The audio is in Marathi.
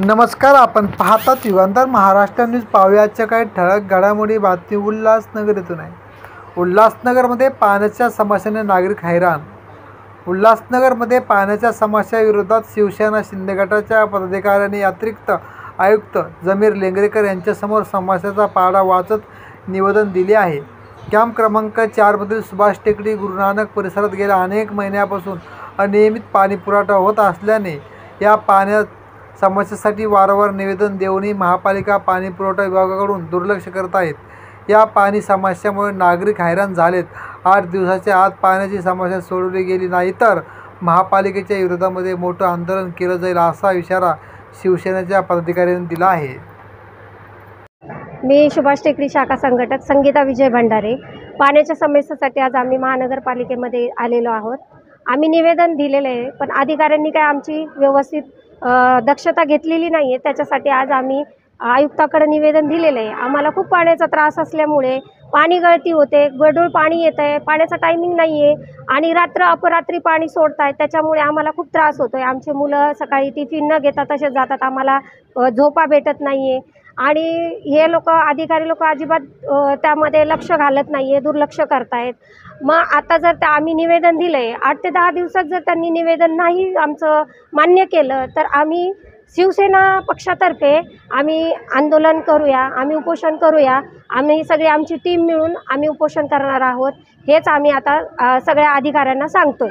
नमस्कार, आपण पाहतात युगांतर महाराष्ट्र न्यूज. पाहुयाच्या काही ठळक घडामोडी. बातमी उल्हासनगर येथून आहे. उल्हासनगरमध्ये पाण्याच्या समस्येने नागरिक हैराण. उल्हासनगरमध्ये पाण्याच्या समस्याविरोधात शिवसेना शिंदे गटाच्या पदाधिकाऱ्यांनी अतिरिक्त आयुक्त जमीर लेंगरेकर यांच्यासमोर समस्येचा पाढा वाचत निवेदन दिले आहे. कॅम्प क्रमांक 4 मधील सुभाष टेकडी गुरुनानक परिसरात गेल्या अनेक महिन्यापासून अनियमित पाणी पुरवठा होत असल्याने या पाण्यात समस्येसाठी वारंवार निवेदन देऊनही महापालिका पाणीपुरवठा विभागाकडून दुर्लक्ष करत आहेत. या पाणी समस्येमुळे नागरिक हैराण झालेत. 8 दिवसाच्या आत पाण्याची समस्या सोडवली गेली नाही तर महापालिकेच्या विरोधामध्ये मोठं आंदोलन केलं जाईल, असा इशारा शिवसेनेच्या पदाधिकाऱ्यांनी दिला आहे. मी सुभाष टेकडी शाखा संघटक संगीता विजय भंडारे. पाण्याच्या समस्येसाठी आज आम्ही महानगरपालिकेमध्ये आलेलो आहोत. आम्ही निवेदन दिलेलं आहे, पण अधिकाऱ्यांनी काय आमची व्यवस्थित दक्षता घेतलेली नाही आहे. त्याच्यासाठी आज आम्ही आयुक्ताकडे निवेदन दिलेलं आहे. आम्हाला खूप पाण्याचा त्रास असल्यामुळे पाणी गळती होते, गढूळ पाणी येतं आहे, पाण्याचा टायमिंग नाही आहे आणि अपरात्री पाणी सोडत आहेत. त्याच्यामुळे आम्हाला खूप त्रास होतो आहे. आमचे मुलं सकाळी टिफिन न घेता तसेच जातात. आम्हाला झोपा भेटत नाही आहे आणि हे अधिकारी लोक अजिबात त्यामध्ये लक्ष घालत नाही आहे, दुर्लक्ष करत आहेत. मग आता जर आम्ही निवेदन दिलं आहे, 8 ते 10 दिवसात जर त्यांनी निवेदन नाही आमचं मान्य केलं तर आम्ही शिवसेना पक्षातर्फे आम्ही आंदोलन करूया, आम्ही उपोषण करूया. आम्ही सगळी आमची टीम मिळून आम्ही उपोषण करणार आहोत. हेच आम्ही आता सगळ्या अधिकाऱ्यांना सांगतो.